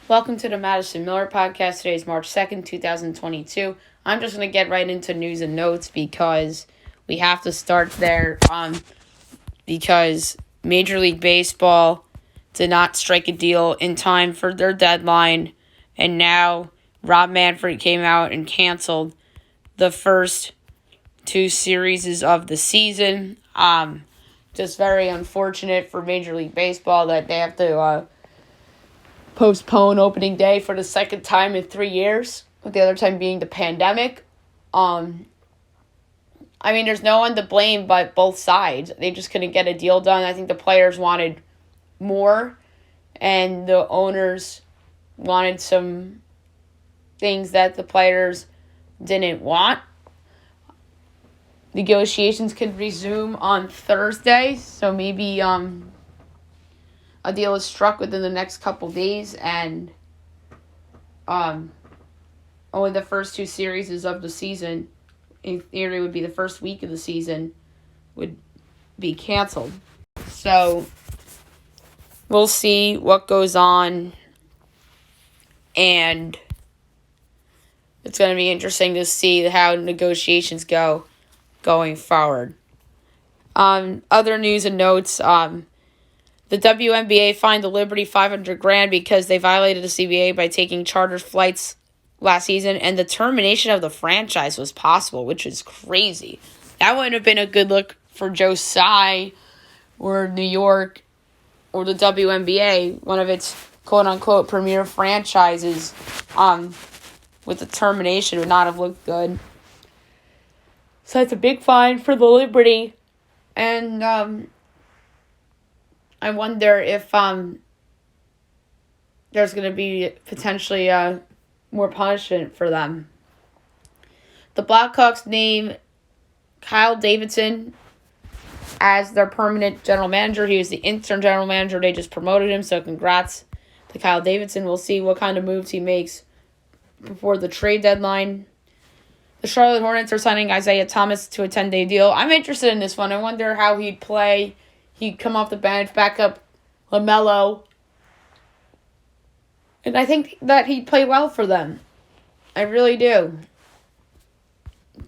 Welcome to the Madison Miller Podcast. Today is March 2nd, 2022. I'm just going to get right into news and notes because we have to start there because Major League Baseball did not strike a deal in time for their deadline, and now Rob Manfred came out and canceled the first two series of the season. Just very unfortunate for Major League Baseball that they have to postpone opening day for the second time in 3 years, with the other time being the pandemic. There's no one to blame but both sides. They just couldn't get a deal done. I think the players wanted more, and the owners wanted some things that the players didn't want. Negotiations could resume on Thursday, so maybe a deal is struck within the next couple days, and only the first two series of the season, in theory, would be the first week of the season, would be canceled. So we'll see what goes on, and it's going to be interesting to see how negotiations go going forward. Other news and notes, the WNBA fined the Liberty $500,000 because they violated the CBA by taking charter flights last season, and the termination of the franchise was possible, which is crazy. That wouldn't have been a good look for Joe Tsai or New York or the WNBA, one of its quote-unquote premier franchises, with the termination would not have looked good. So it's a big fine for the Liberty, and I wonder if there's going to be potentially more punishment for them. The Blackhawks name Kyle Davidson as their permanent general manager. He was the interim general manager. They just promoted him, so congrats to Kyle Davidson. We'll see what kind of moves he makes before the trade deadline. The Charlotte Hornets are signing Isiah Thomas to a 10-day deal. I'm interested in this one. I wonder how he'd play. He'd come off the bench, back up LaMelo. And I think that he'd play well for them. I really do.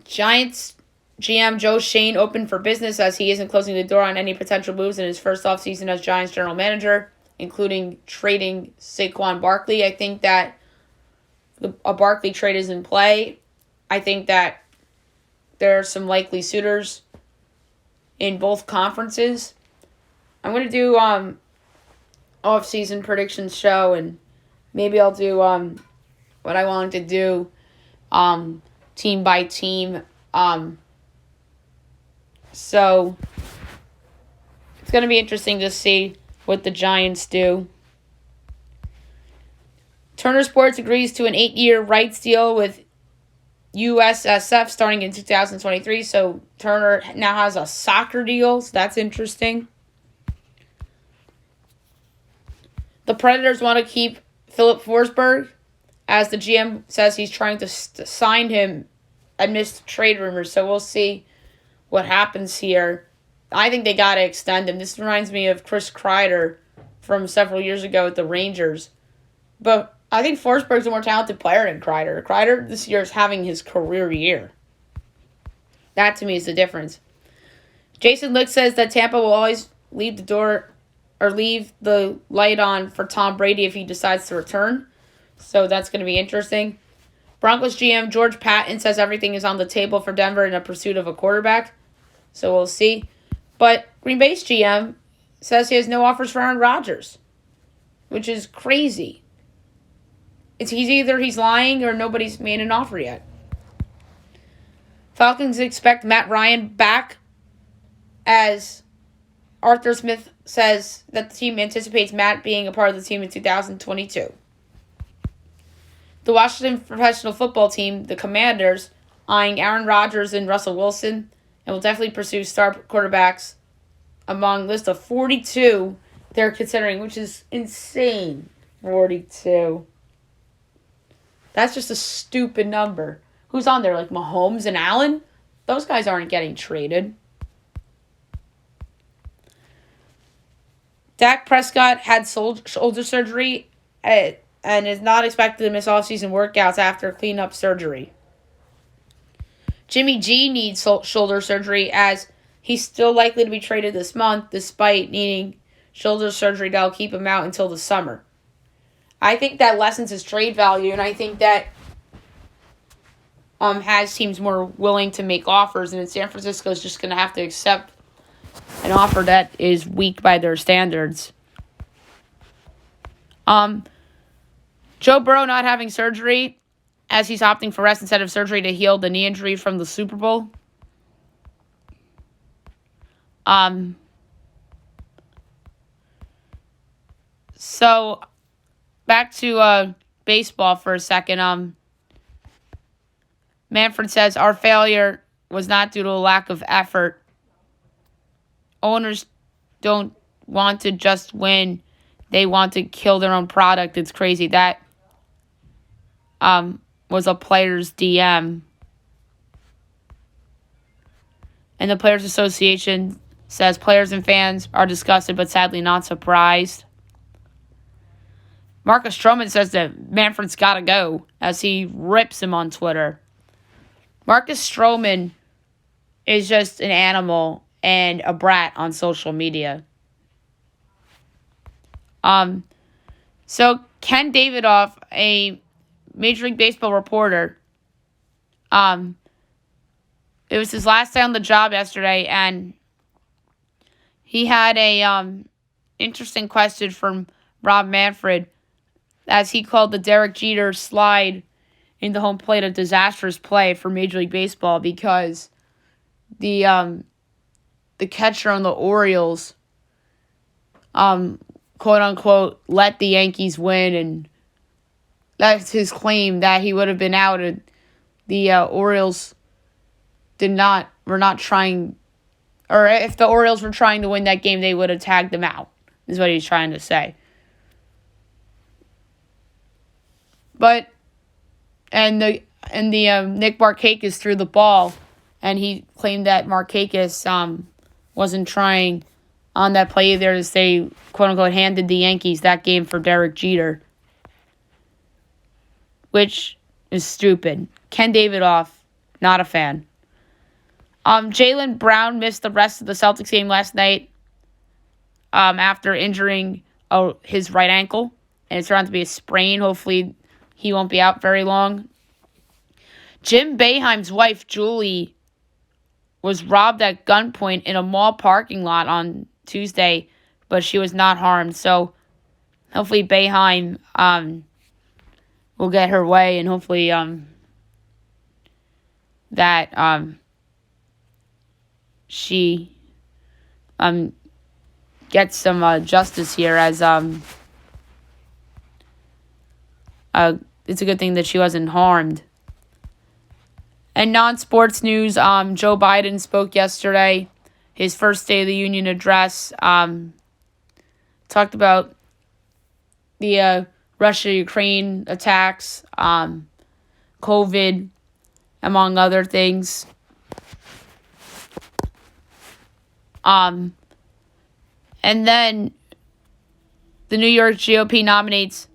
Giants GM Joe Shane opened for business as he isn't closing the door on any potential moves in his first offseason as Giants general manager, including trading Saquon Barkley. I think that a Barkley trade is in play. I think that there are some likely suitors in both conferences. I'm going to do off-season predictions show, and maybe I'll do what I wanted to do team by team. So it's going to be interesting to see what the Giants do. Turner Sports agrees to an 8-year rights deal with USSF starting in 2023. So Turner now has a soccer deal, so that's interesting. The Predators want to keep Philip Forsberg, as the GM says he's trying to sign him amidst trade rumors. So we'll see what happens here. I think they got to extend him. This reminds me of Chris Kreider from several years ago with the Rangers. But I think Forsberg's a more talented player than Kreider. Kreider this year is having his career year. That to me is the difference. Jason Lick says that Tampa will always leave the light on for Tom Brady if he decides to return. So that's going to be interesting. Broncos GM George Patton says everything is on the table for Denver in a pursuit of a quarterback. So we'll see. But Green Bay's GM says he has no offers for Aaron Rodgers, which is crazy. Either he's lying or nobody's made an offer yet. Falcons expect Matt Ryan back, as Arthur Smith says that the team anticipates Matt being a part of the team in 2022. The Washington professional football team, the Commanders, eyeing Aaron Rodgers and Russell Wilson, and will definitely pursue star quarterbacks among a list of 42 they're considering, which is insane. 42. That's just a stupid number. Who's on there? Like Mahomes and Allen? Those guys aren't getting traded. Dak Prescott had shoulder surgery and is not expected to miss off-season workouts after cleanup surgery. Jimmy G needs shoulder surgery as he's still likely to be traded this month despite needing shoulder surgery that will keep him out until the summer. I think that lessens his trade value, and I think that has teams more willing to make offers, and San Francisco is just going to have to accept an offer that is weak by their standards. Joe Burrow not having surgery as he's opting for rest instead of surgery to heal the knee injury from the Super Bowl. So back to baseball for a second. Manfred says our failure was not due to a lack of effort. Owners don't want to just win. They want to kill their own product. It's crazy. That was a player's DM. And the Players Association says players and fans are disgusted but sadly not surprised. Marcus Stroman says that Manfred's got to go as he rips him on Twitter. Marcus Stroman is just an animal and a brat on social media. So Ken Davidoff, a Major League Baseball reporter, it was his last day on the job yesterday, and he had a interesting question from Rob Manfred as he called the Derek Jeter slide in the home plate a disastrous play for Major League Baseball because the catcher on the Orioles, quote unquote, let the Yankees win, and that's his claim that he would have been out. And the Orioles were not trying, or if the Orioles were trying to win that game, they would have tagged them out, is what he's trying to say. But Nick Markakis threw the ball, and he claimed that Markakis wasn't trying on that play either, as they quote unquote handed the Yankees that game for Derek Jeter, which is stupid. Ken Davidoff, not a fan. Jalen Brown missed the rest of the Celtics game last night after injuring his right ankle, and it's around to be a sprain. Hopefully he won't be out very long. Jim Boeheim's wife, Julie, was robbed at gunpoint in a mall parking lot on Tuesday, but she was not harmed. So hopefully Boeheim will get her way, and hopefully that she gets some justice here, as it's a good thing that she wasn't harmed. And non-sports news, Joe Biden spoke yesterday, his first State of the Union address, talked about the Russia-Ukraine attacks, COVID, among other things. And then the New York GOP nominates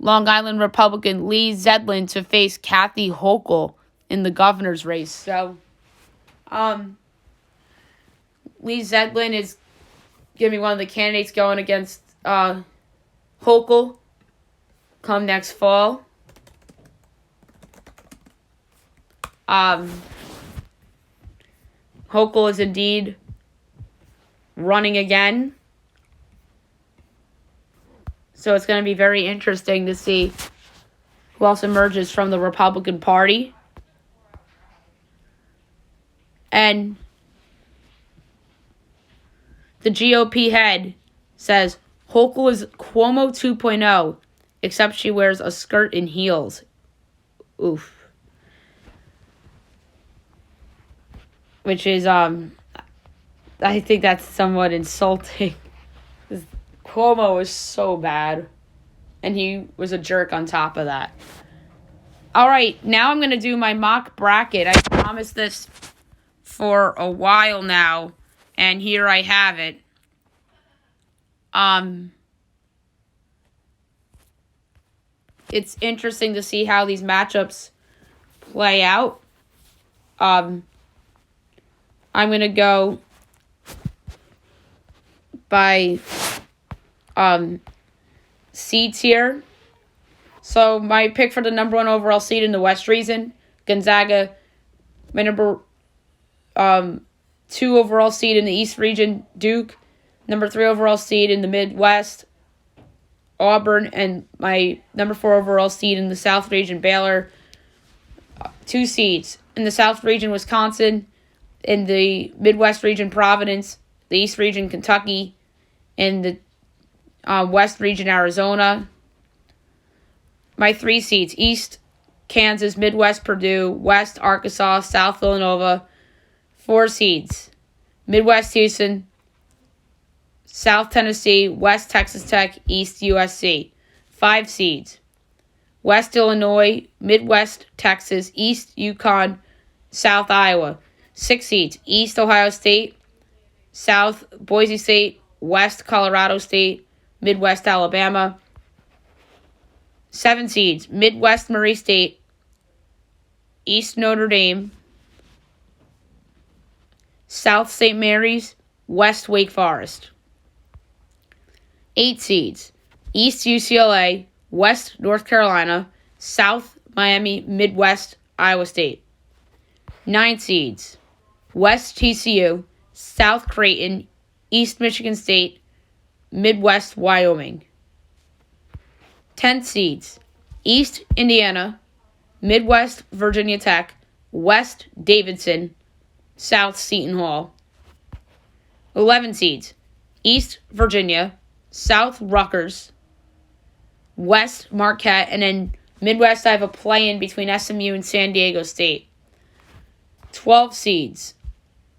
Long Island Republican Lee Zeldin to face Kathy Hochul in the governor's race. So, Lee Zeldin is going to be one of the candidates going against Hochul come next fall. Hochul is indeed running again. So it's going to be very interesting to see who else emerges from the Republican Party. And the GOP head says Hochul is Cuomo 2.0, except she wears a skirt and heels. Oof. Which is, I think that's somewhat insulting. Cuomo was so bad, and he was a jerk on top of that. All right, now I'm going to do my mock bracket. I promised this for a while now, and here I have it. it's interesting to see how these matchups play out. I'm going to go by seeds here. So my pick for the number 1 overall seed in the West region, Gonzaga. My number 2 overall seed in the East region, Duke. Number 3 overall seed in the Midwest, Auburn. And my number 4 overall seed in the South region, Baylor. 2 seeds in the South region, Wisconsin. In the Midwest region, Providence. The East region, Kentucky. In the West region, Arizona. My 3 seeds, East, Kansas, Midwest, Purdue, West, Arkansas, South, Villanova. 4 seeds, Midwest, Houston, South, Tennessee, West, Texas Tech, East, USC. 5 seeds, West, Illinois, Midwest, Texas, East, UConn, South, Iowa. 6 seeds, East, Ohio State, South, Boise State, West, Colorado State, Midwest, Alabama. 7 seeds, Midwest, Murray State, East, Notre Dame, South, St. Mary's, West, Wake Forest. 8 seeds, East, UCLA, West, North Carolina, South, Miami, Midwest, Iowa State. 9 seeds, West, TCU, South, Creighton, East, Michigan State, Midwest, Wyoming. 10 seeds, East, Indiana, Midwest, Virginia Tech, West, Davidson, South, Seton Hall. 11 seeds, East, Virginia, South, Rutgers, West, Marquette, and then Midwest, I have a play-in between SMU and San Diego State. 12 seeds,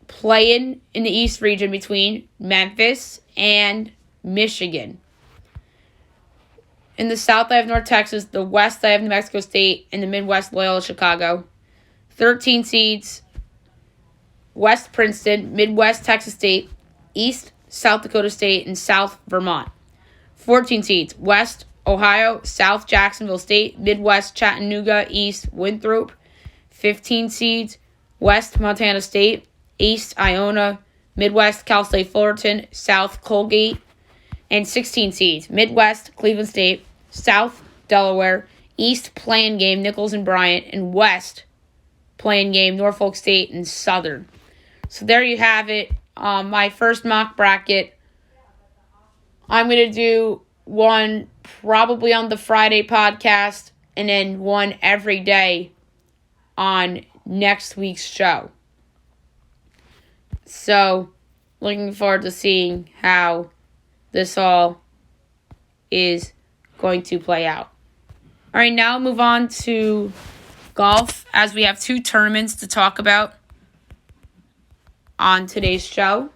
play-in the East region between Memphis and Michigan. In the South, I have North Texas. The West, I have New Mexico State. In the Midwest, Loyola Chicago. 13 seeds, West, Princeton. Midwest, Texas State. East, South Dakota State. And South, Vermont. 14 seeds, West, Ohio. South, Jacksonville State. Midwest, Chattanooga. East, Winthrop. 15 seeds, West, Montana State. East, Iona. Midwest, Cal State Fullerton. South, Colgate. And 16 seeds, Midwest, Cleveland State, South, Delaware, East, play-in game, Nichols and Bryant, and West, play-in game, Norfolk State and Southern. So there you have it, my first mock bracket. I'm going to do one probably on the Friday podcast, and then one every day on next week's show. So, looking forward to seeing how this all is going to play out. All right, now move on to golf, as we have 2 tournaments to talk about on today's show.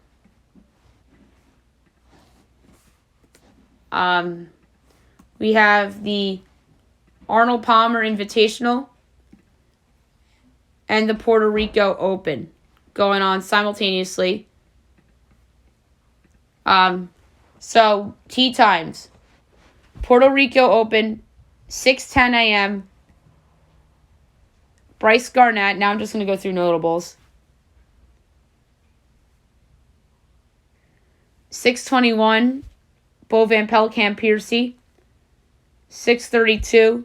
We have the Arnold Palmer Invitational and the Puerto Rico Open going on simultaneously. So, tee times. Puerto Rico Open, 6:10 a.m. Bryce Garnett. Now I'm just going to go through notables. 6:21, Bo Van Pelkamp Piercy. 6:32,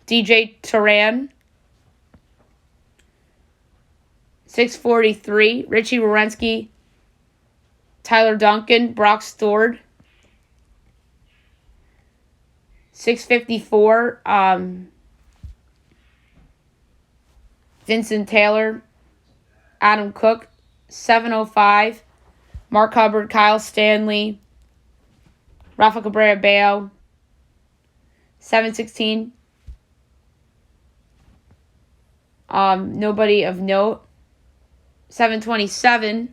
DJ Turan. 6:43, Richie Wierenski, Tyler Duncan, Brock Stord. 6:54, Vincent Taylor, Adam Cook. 7:05, Mark Hubbard, Kyle Stanley, Rafa Cabrera Bello. 7:16, nobody of note. 7:27,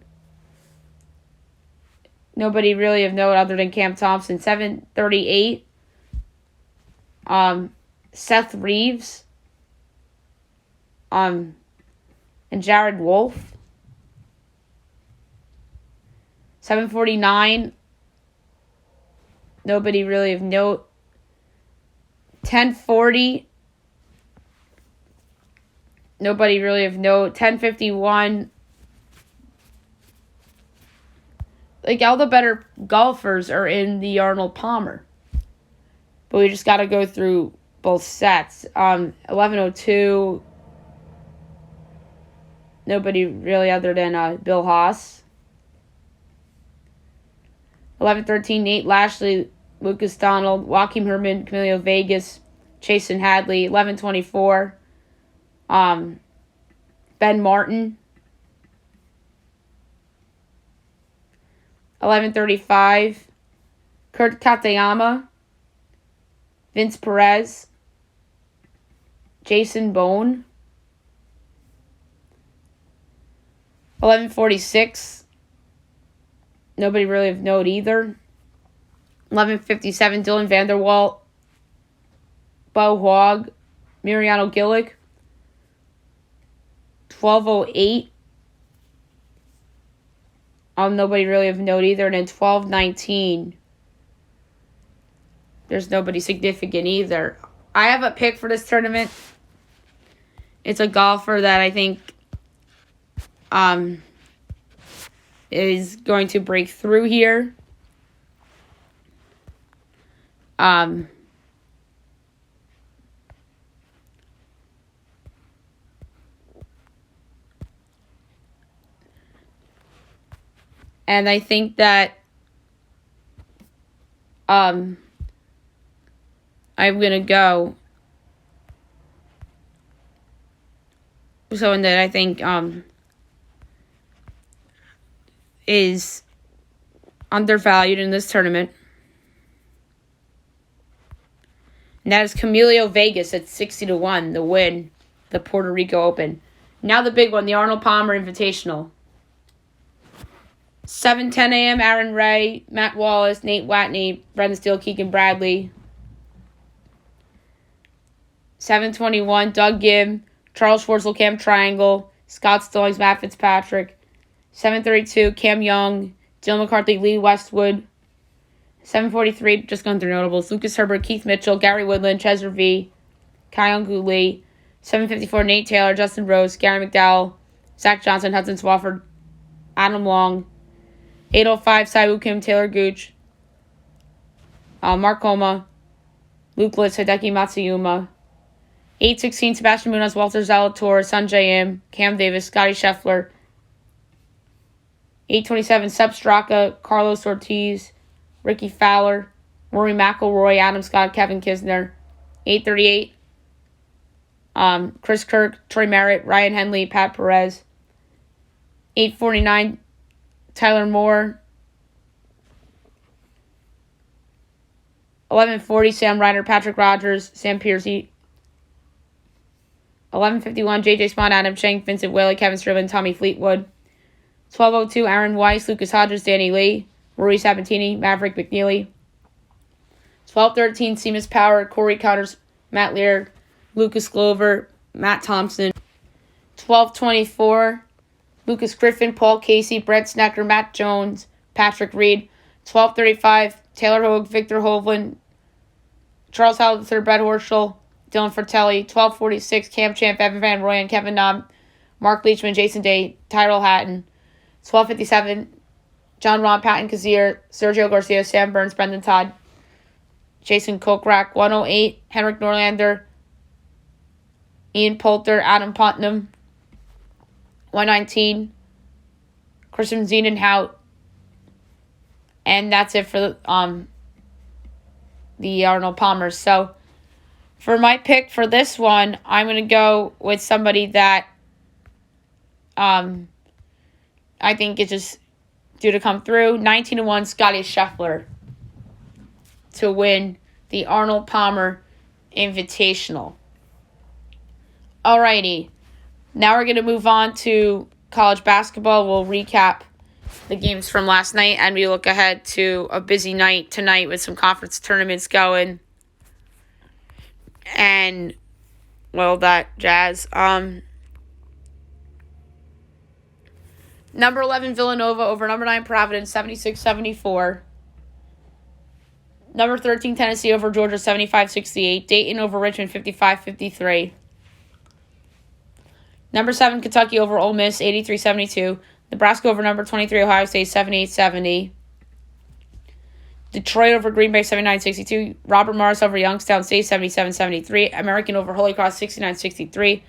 nobody really of note other than Cam Thompson. 7:38, Seth Reeves, and Jared Wolf. 7:49, nobody really of note. 10:40. Nobody really of note. 10:51. Like, all the better golfers are in the Arnold Palmer. But we just got to go through both sets. 11:02. Nobody really other than Bill Haas. 11:13. Nate Lashley, Lucas Donald, Joaquin Herman, Camilo Vegas, Chasen Hadley. 11:24. Ben Martin. 11:35. Kurt Katayama, Vince Perez, Jason Bone. 11:46. Nobody really of note either. 11:57. Dylan Vanderwalt, Bo Hogg, Mariano Gillick. 12:08. Nobody really of note either. And then 12:19. There's nobody significant either. I have a pick for this tournament. It's a golfer that I think is going to break through here. And I think that I'm going to go someone that I think is undervalued in this tournament. And that is Camilo Vegas at 60-1 to win the Puerto Rico Open. Now the big one, the Arnold Palmer Invitational. 7:10 a.m. Aaron Ray, Matt Wallace, Nate Watney, Brendan Steele, Keegan Bradley. 7:21 Doug Gibb, Charles Schwartzel, Cam Triangle, Scott Stallings, Matt Fitzpatrick. 7:32 Cam Young, Dylan McCarthy, Lee Westwood. 7:43, just going through notables, Lucas Herbert, Keith Mitchell, Gary Woodland, Chesser V, Kyle Gooley. 7:54 Nate Taylor, Justin Rose, Gary McDowell, Zach Johnson, Hudson Swafford, Adam Long. 8:05 Saibu Kim, Taylor Gooch, Mark Homa, Luke Litz, Hideki Matsuyama. 8:16 Sebastian Munoz, Walter Zalator, Sanjay M, Cam Davis, Scotty Scheffler. 8:27 Seb Straka, Carlos Ortiz, Ricky Fowler, Rory McIlroy, Adam Scott, Kevin Kisner. 8:38 Chris Kirk, Troy Merritt, Ryan Henley, Pat Perez. 8:49 Tyler Moore. 11:40 Sam Ryder, Patrick Rogers, Sam Piercy. 11:51 J.J. Spawn, Adam Schenk, Vincent Whaley, Kevin Strickland, Tommy Fleetwood. 12:02 Aaron Weiss, Lucas Hodges, Danny Lee, Rory Sabatini, Maverick McNeely. 12:13 Seamus Power, Corey Connors, Matt Lear, Lucas Glover, Matt Thompson. 12:24 Lucas Griffin, Paul Casey, Brett Snecker, Matt Jones, Patrick Reed. 12:35 Taylor Hogue, Victor Hovland, Charles Howell III, Brett Horschel, Dylan Fratelli. 12:46 Cam Champ, Evan Van Rooyen, Kevin Nobb, Mark Leachman, Jason Day, Tyrell Hatton. 12:57 John Ron, Patton Kazir, Sergio Garcia, Sam Burns, Brendan Todd, Jason Kokrak. 108 Henrik Norlander, Ian Poulter, Adam Putnam. 119 Christian Ziedenhout. And that's it for the Arnold Palmer. So for my pick for this one, I'm going to go with somebody that I think is just due to come through. 19-1 Scotty Scheffler to win the Arnold Palmer Invitational. Alrighty. Now we're going to move on to college basketball. We'll recap the games from last night, and we look ahead to a busy night tonight with some conference tournaments going. And, well, that jazz. Number 11 Villanova over number 9 Providence, 76-74. Number 13, Tennessee over Georgia, 75-68. Dayton over Richmond, 55-53. Number 7, Kentucky over Ole Miss, 83-72. Nebraska over number 23, Ohio State, 78-70. Detroit over Green Bay, 79-62. Robert Morris over Youngstown State, 77-73. American over Holy Cross, 69-63.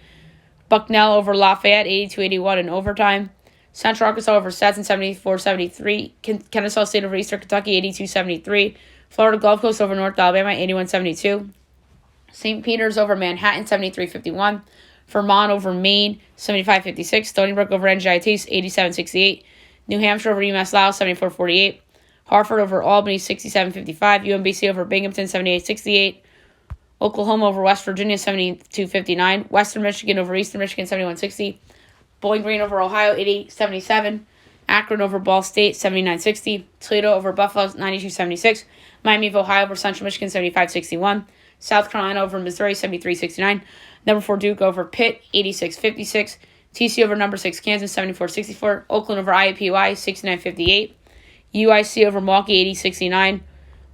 Bucknell over Lafayette, 82-81 in overtime. Central Arkansas over Stetson, 74-73. Kennesaw State over Eastern Kentucky, 82-73. Florida Gulf Coast over North Alabama, 81-72. St. Peter's over Manhattan, 73-51. Vermont over Maine, 75-56. Stony Brook over NJIT, 87-68. New Hampshire over UMass Lowell, 74-48. Hartford over Albany, 67-55. UMBC over Binghamton, 78-68. Oklahoma over West Virginia, 72-59. Western Michigan over Eastern Michigan, 71-60. Bowling Green over Ohio, 80-77. Akron over Ball State, 79-60. Toledo over Buffalo, 92-76. Miami of Ohio over Central Michigan, 75-61. South Carolina over Missouri, 73-69. Number 4 Duke over Pitt, 86-56. TCU over number 6 Kansas, 74-64. Oakland over IUPUI, 69-58. UIC over Milwaukee, 80-69.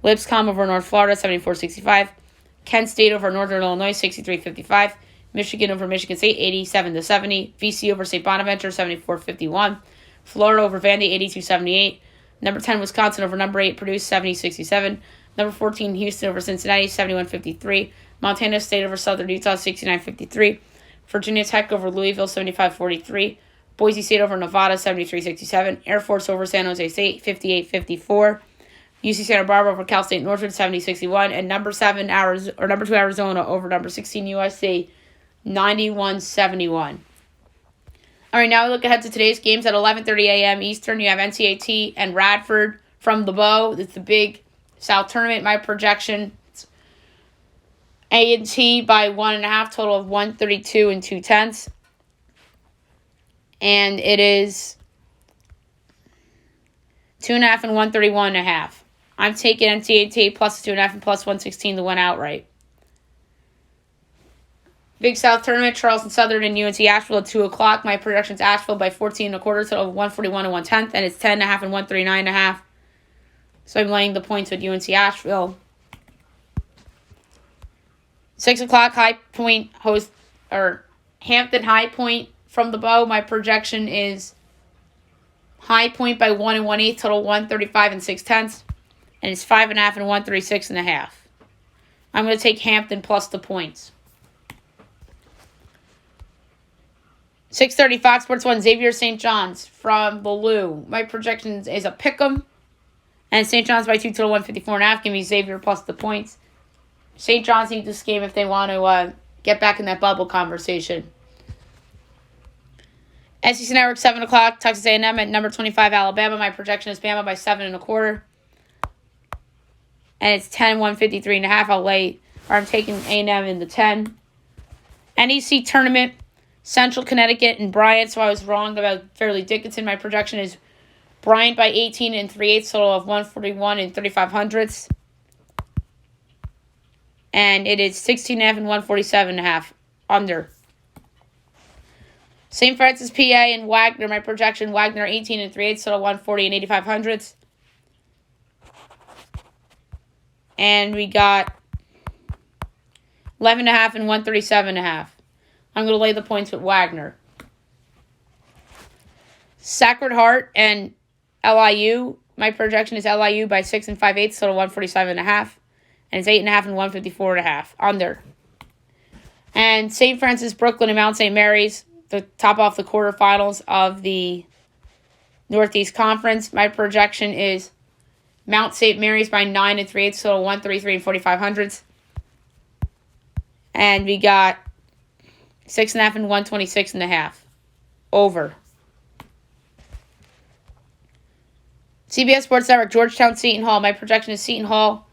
Lipscomb over North Florida, 74-65. Kent State over Northern Illinois, 63-55. Michigan over Michigan State, 87-70. VC over St. Bonaventure, 74-51. Florida over Vandy, 82-78. Number 10 Wisconsin over number 8 Purdue, 70-67. Number 14 Houston over Cincinnati, 71-53. Montana State over Southern Utah, 69-53. Virginia Tech over Louisville, 75-43. Boise State over Nevada, 73-67. Air Force over San Jose State, 58-54. UC Santa Barbara over Cal State Northwood, 70-61. And number 2 Arizona over number 16 USC, 91-71. All right, now we look ahead to today's games at 11:30 a.m. Eastern. You have NCAT and Radford from the Bow. It's the Big South Tournament. My projection, A&T by 1.5, total of 132 and 2/10. And it is 2.5 and 131.5. I'm taking NCAT plus 2.5 and plus 116 to win outright. Big South Tournament, Charleston Southern and UNC Asheville at 2 o'clock. My projection's Asheville by 14.25, total of 141 and 1/10, and it's 10.5 and 139.5. So I'm laying the points with UNC Asheville. 6 o'clock, High Point Hampton High Point from the Bow. My projection is High Point by 1 and 1/8, total 135 and 6/10, and it's 5.5 and 136.5. I'm going to take Hampton plus the points. 6:30 Fox Sports 1, Xavier St. John's from the Lou. My projection is a pick'em, and St. John's by 2, total 154.5. Give me Xavier plus the points. St. John's need this game if they want to get back in that bubble conversation. SEC Network, 7 o'clock, Texas A&M at number 25, Alabama. My projection is Bama by 7.25. And it's 10, 153.5. I'm taking A&M in the 10. NEC Tournament, Central Connecticut and Bryant. So I was wrong about Fairleigh Dickinson. My projection is Bryant by 18 and 3/8, total of 141 and 3500ths. And it is 16.5 and 147.5 under. St. Francis, PA and Wagner. My projection, Wagner 18 and 3/8, total 140 and 8500ths. And we got 11.5 and 137.5. I'm going to lay the points with Wagner. Sacred Heart and LIU. My projection is LIU by 6 and 5/8, total 147.5. And it's 8.5 and 154.5. Under. And St. Francis, Brooklyn, and Mount St. Mary's, the top off the quarterfinals of the Northeast Conference. My projection is Mount St. Mary's by 9 and 3/8, total 133 and 4500ths. And we got 6.5 and 126.5. Over. CBS Sports Network, Georgetown, Seton Hall. My projection is Seton Hall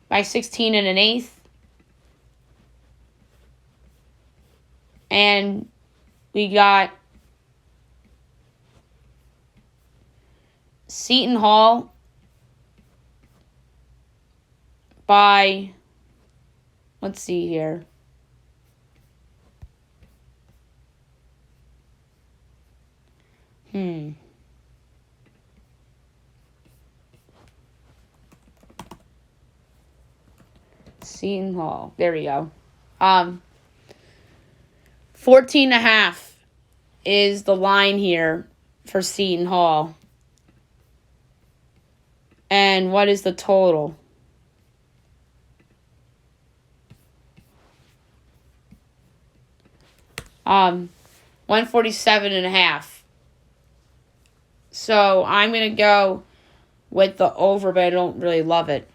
by 16 and 1/8. And we got Seton Hall by, let's see here. Seton Hall. There we go. 14.5 is the line here for Seton Hall. And what is the total? Um, 147.5. So I'm gonna go with the over, but I don't really love it.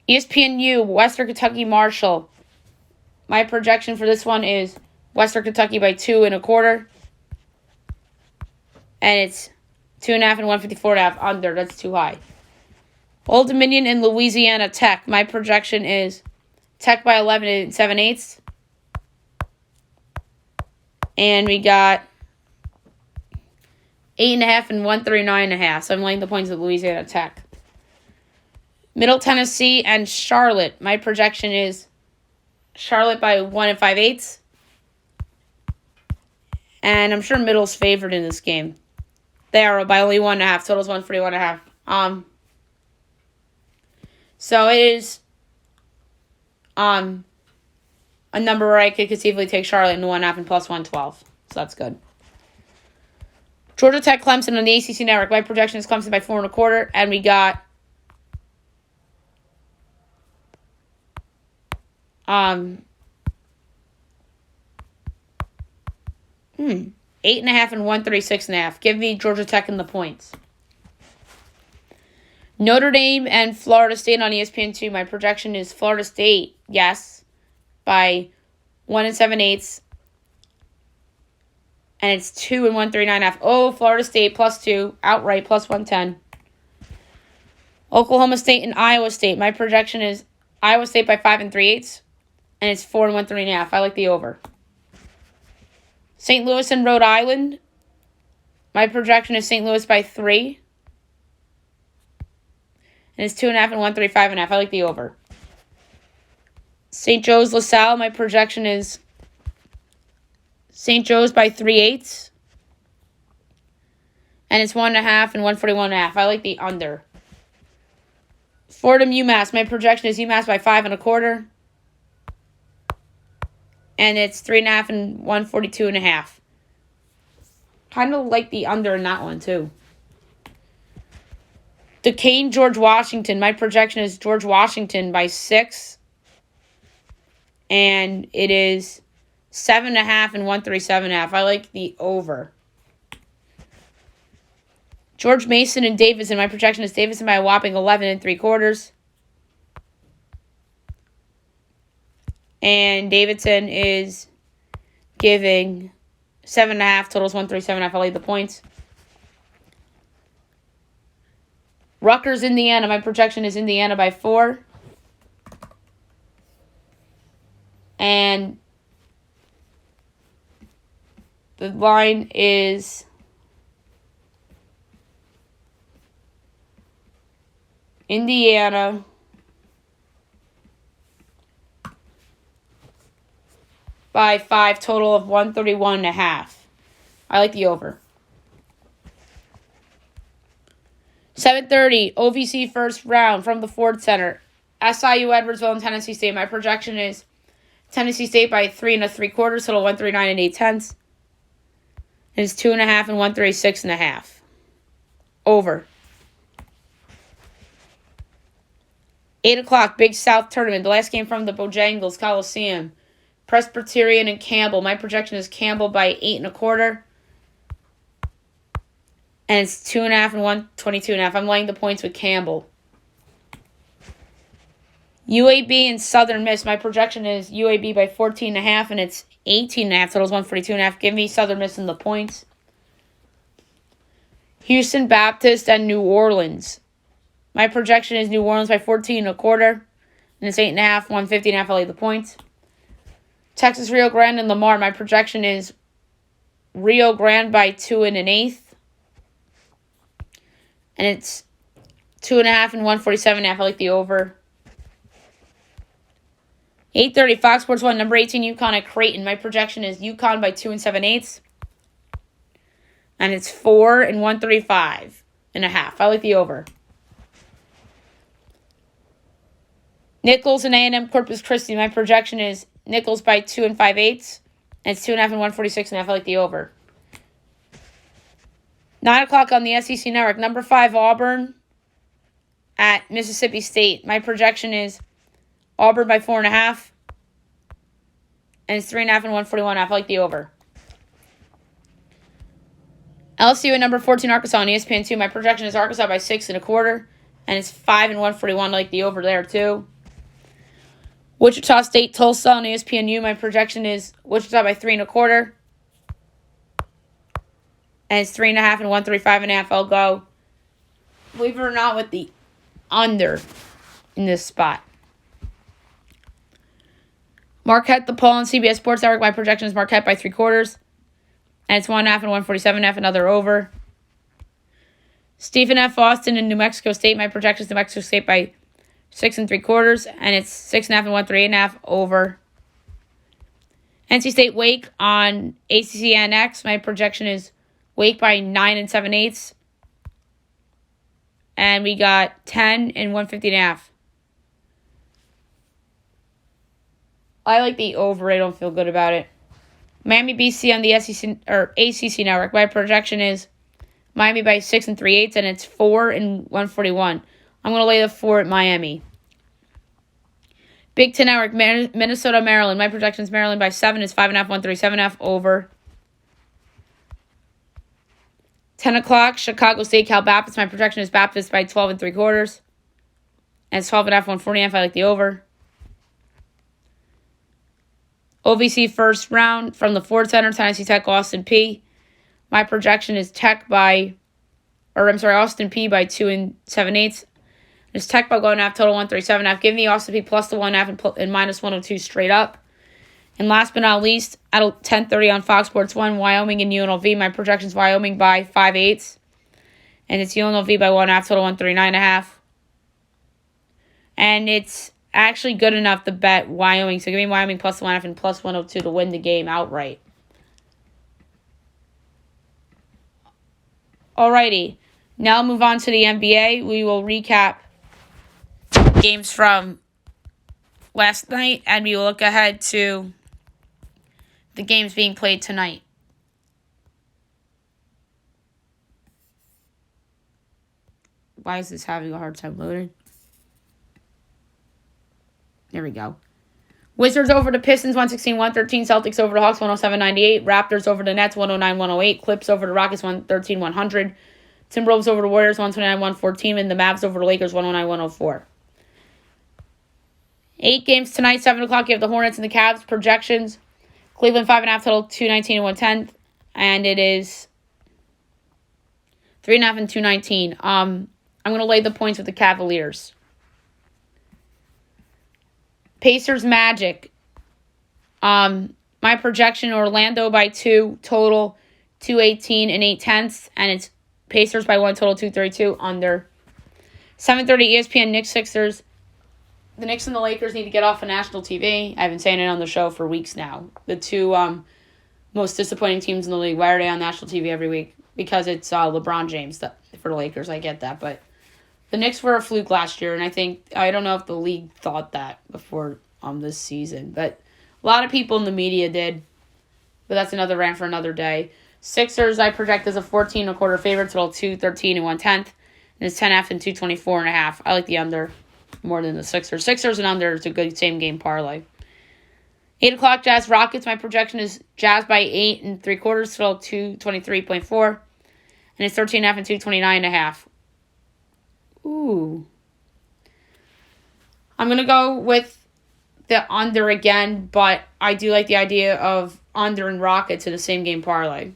ESPNU, Western Kentucky Marshall. My projection for this one is Western Kentucky by 2.25. And it's 2.5 and 154.5 under. That's too high. Old Dominion and Louisiana Tech. My projection is Tech by 11 and 7/8. And we got 8.5 and 139.5. So I'm laying the points with Louisiana Tech. Middle Tennessee and Charlotte. My projection is Charlotte by 1 and 5/8. And I'm sure Middle's favored in this game. They are by only 1.5. Total's 141.5. So it is a number where I could conceivably take Charlotte in the 1.5 and plus 112. So that's good. Georgia Tech Clemson on the ACC Network. My projection is Clemson by 4.25. And we got 8.5 and 136.5. Give me Georgia Tech in the points. Notre Dame and Florida State on ESPN2. My projection is Florida State, yes, by 1 and 7/8. And it's 2 and 139.5. Oh, Florida State plus 2, outright plus 110. Oklahoma State and Iowa State. My projection is Iowa State by 5 and 3/8. And it's 4 and 139.5. I like the over. St. Louis and Rhode Island. My projection is St. Louis by 3. And it's 2.5 and 135.5. I like the over. St. Joe's LaSalle. My projection is St. Joe's by 3/8. And it's 1.5 and 141.5. I like the under. Fordham UMass. My projection is UMass by 5.25. And it's 3.5 and 142.5. Kind of like the under in that one, too. Duquesne, George Washington. My projection is George Washington by 6. And it is 7.5 and 137.5. I like the over. George Mason and Davidson. My projection is Davidson by a whopping 11 3/4. And Davidson is giving 7.5. Totals 137.5. I like the points. Rutgers, Indiana. My projection is Indiana by 4. And the line is Indiana by 5, total of 131.5. I like the over. 7:30, OVC first round from the Ford Center. SIU Edwardsville and Tennessee State. My projection is Tennessee State by 3 3/4, total 139 and 8/10. And it's 2.5 and 136.5. Over. 8 o'clock, Big South Tournament. The last game from the Bojangles Coliseum. Presbyterian and Campbell. My projection is Campbell by 8.25. And it's 2.5 and 122.5. I'm laying the points with Campbell. UAB and Southern Miss. My projection is UAB by 14.5, and it's 18.5. Totals 142.5. Give me Southern Miss in the points. Houston Baptist and New Orleans. My projection is New Orleans by 14.25, and it's 8.5, 150.5. I lay the points. Texas Rio Grande and Lamar. My projection is Rio Grande by 2 1/8. And it's 2.5 and 147.5. I like the over. 8:30, Fox Sports 1, number 18, UConn at Creighton. My projection is UConn by 2 7/8. And it's 4 and 135.5. I like the over. Nichols and A&M Corpus Christi. My projection is Nichols by 2 5/8. And it's 2.5 and 146.5. I like the over. 9 o'clock on the SEC Network. Number 5, Auburn at Mississippi State. My projection is Auburn by 4.5. And it's 3.5 and 141.5. I like the over. LSU at number 14, Arkansas on ESPN2. My projection is Arkansas by 6.25. And it's 5 and 141. I like the over there too. Wichita State, Tulsa on ESPNU. My projection is Wichita by 3.25. And it's 3.5 and 135.5. I'll go, believe it or not, with the under in this spot. Marquette, DePaul on CBS Sports Network. My projection is Marquette by 3/4. And it's 1.5 and 147.5. Another over. Stephen F. Austin and New Mexico State. My projection is New Mexico State by 6.75. And it's 6.5 and 138.5 over. NC State Wake on ACCNX. My projection is Wake by 9 and 7/8. And we got 10 and 150.5. I like the over. I don't feel good about it. Miami BC on the SEC or ACC Network. My projection is Miami by 6 3/8, and it's 4 and 141. I'm going to lay the 4 at Miami. Big Ten Network, Minnesota, Maryland. My projection is Maryland by 7. It's 5.5, 137.5 over. 10 o'clock, Chicago State, Cal Baptist. My projection is Baptist by 12 3/4. And it's 12.5, 140.5. I like the over. OVC first round from the Ford Center, Tennessee Tech, Austin P. My projection is Austin P by 2 7/8. It's Tech by 1.5, total 137.5. Give me Austin P plus the 1.5 and minus 102 straight up. And last but not least, at 10:30 on Fox Sports 1, Wyoming and UNLV. My projection is Wyoming by 5/8. And it's UNLV by 1.5, total 139.5. And it's actually good enough to bet Wyoming. So give me Wyoming plus 1.5 and plus 102 to win the game outright. Alrighty. Now I'll move on to the NBA. We will recap games from last night, and we will look ahead to the games being played tonight. Why is this having a hard time loading? There we go. Wizards over the Pistons, 116-113. Celtics over the Hawks, 107-98. Raptors over the Nets, 109-108. Clips over the Rockets, 113-100. Timberwolves over the Warriors, 129-114. And the Mavs over the Lakers, 109-104. 8 games tonight, 7 o'clock. You have the Hornets and the Cavs. Projections. Cleveland, 5.5 total, 219 and 110. And it is 3.5 and 219. I'm going to lay the points with the Cavaliers. Pacers Magic. My projection, Orlando by 2, total 218 and 8/10. And it's Pacers by 1, total 232 under. 7:30 ESPN Knicks Sixers. The Knicks and the Lakers need to get off of national TV. I've been saying it on the show for weeks now. The two most disappointing teams in the league. Why are they on national TV every week? Because it's LeBron James for the Lakers. I get that, but the Knicks were a fluke last year, and I don't know if the league thought that before this season, but a lot of people in the media did. But that's another rant for another day. Sixers I project as a 14.25 favorite, total 213 and 1/10, and it's 10.5 and 224.5. I like the under more than the Sixers. Sixers and under is a good same game parlay. 8 o'clock Jazz Rockets. My projection is Jazz by 8 3/4, total 223.4, and it's 13.5 and 229.5. Ooh. I'm going to go with the under again, but I do like the idea of under and Rockets in the same game parlay.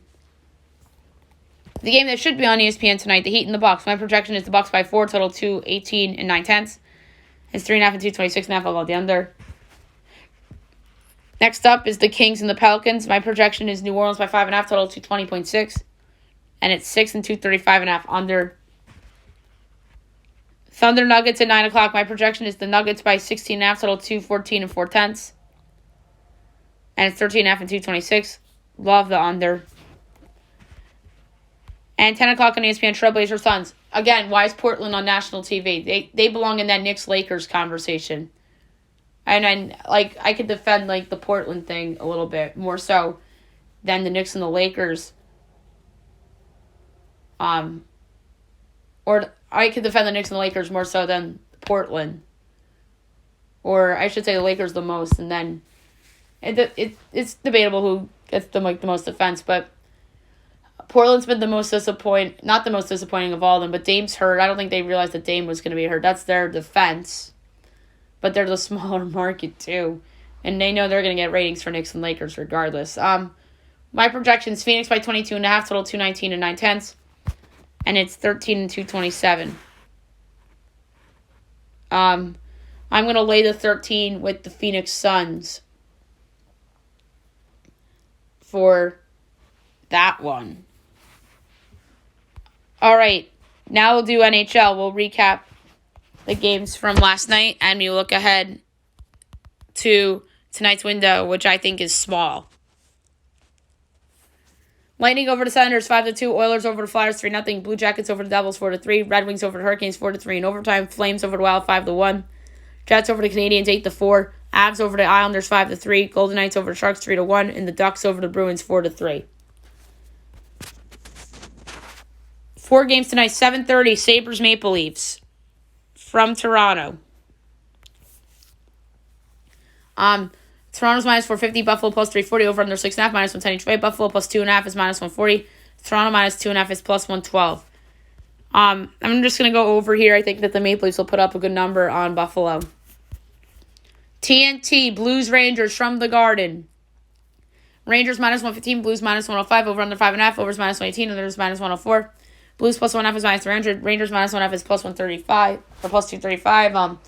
The game that should be on ESPN tonight, the Heat and the Bucks. My projection is the Bucks by 4, total 218 and 9/10. It's 3.5 and 226.5. I'll go the under. Next up is the Kings and the Pelicans. My projection is New Orleans by 5.5, total 220.6. And it's 6 and 235.5 under. Thunder Nuggets at 9 o'clock. My projection is the Nuggets by 16.5, total 214 and 4/10. And it's 13.5 and 226. Love the under. And 10 o'clock on ESPN, Trailblazers Suns. Again, why is Portland on national TV? They belong in that Knicks-Lakers conversation. And I could defend, the Portland thing a little bit more so than the Knicks and the Lakers. Or I could defend the Knicks and the Lakers more so than Portland. Or I should say the Lakers the most, and then it's debatable who gets the most defense, but Portland's been the most not the most disappointing of all of them, but Dame's hurt. I don't think they realized that Dame was going to be hurt. That's their defense. But they're the smaller market, too. And they know they're going to get ratings for Knicks and Lakers regardless. My projections, Phoenix by 22.5, total 219 and 9/10. And it's 13 and 227. I'm going to lay the 13 with the Phoenix Suns for that one. All right, now we'll do NHL. We'll recap the games from last night, and we look ahead to tonight's window, which I think is small. Lightning over the Senators 5-2. Oilers over the Flyers 3-0. Blue Jackets over the Devils 4-3. Red Wings over the Hurricanes 4-3 in overtime. Flames over the Wild 5-1. Jets over the Canadiens 8-4. Avs over the Islanders 5-3. Golden Knights over the Sharks 3-1. And the Ducks over the Bruins 4-3. 4 games tonight. 7:30. Sabres Maple Leafs from Toronto. Toronto's minus 450, Buffalo plus 340, over under 6.5, minus 110 each way. Buffalo plus 2.5 is minus 140. Toronto minus 2.5 is plus 112. I'm just going to go over here. I think that the Maple Leafs will put up a good number on Buffalo. TNT, Blues Rangers from the Garden. Rangers minus 115, Blues minus 105, over under 5.5, overs minus 118, unders minus 104. Blues plus 1.5 is minus 300. Rangers minus 1.5 is plus 135, or plus 235.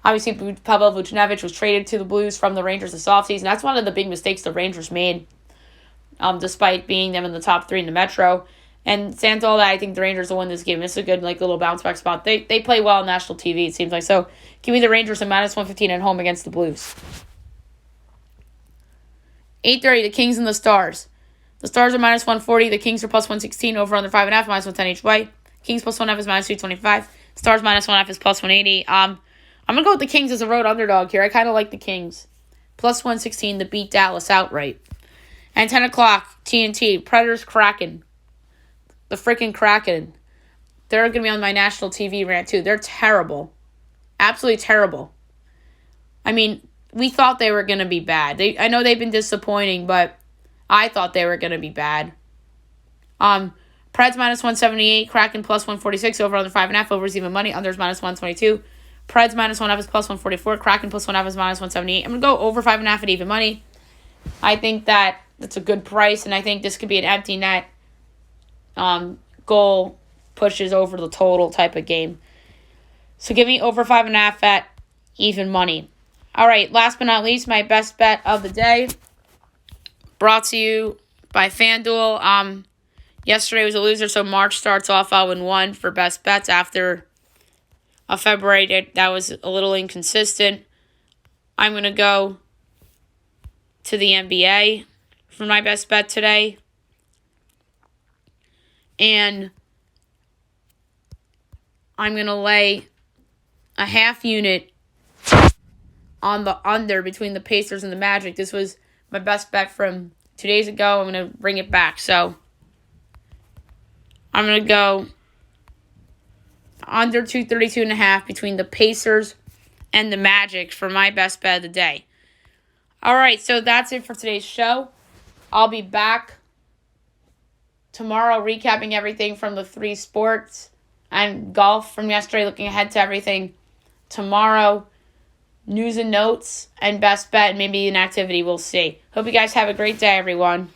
Obviously, Pavel Vucinovic was traded to the Blues from the Rangers this offseason. That's one of the big mistakes the Rangers made, despite being them in the top 3 in the Metro. And sans all that, I think the Rangers will win this game. This is a good little bounce back spot. They play well on national TV, it seems like. So give me the Rangers at minus 115 at home against the Blues. 8:30, the Kings and the Stars. The Stars are minus 140. The Kings are plus 116, over under 5.5, minus 110 each way. Kings plus 1.5 is minus 225. Stars minus 1.5 is plus 180. I'm going to go with the Kings as a road underdog here. I kind of like the Kings. Plus 116 to beat Dallas outright. And 10 o'clock, TNT, Predators Kraken. The freaking Kraken. They're going to be on my national TV rant too. They're terrible. Absolutely terrible. I mean, we thought they were going to be bad. I know they've been disappointing, but I thought they were going to be bad. Preds minus 178, Kraken plus 146, over under 5.5, overs even money, unders minus 122. Preds minus 1.5 is plus 144. Kraken plus 1.5 is minus 178. I'm going to go over 5.5 at even money. I think that's a good price, and I think this could be an empty net goal pushes over the total type of game. So give me over 5.5 at even money. All right, last but not least, my best bet of the day, brought to you by FanDuel. Yesterday was a loser, so March starts off 0-1 for best bets after February that was a little inconsistent. I'm going to go to the NBA for my best bet today. And I'm going to lay a half unit on the under between the Pacers and the Magic. This was my best bet from 2 days ago. I'm going to bring it back. So I'm going to go under 232.5 between the Pacers and the Magic for my best bet of the day. All right, so that's it for today's show. I'll be back tomorrow recapping everything from the 3 sports and golf from yesterday, looking ahead to everything tomorrow. News and notes and best bet, and maybe an activity. We'll see. Hope you guys have a great day, everyone.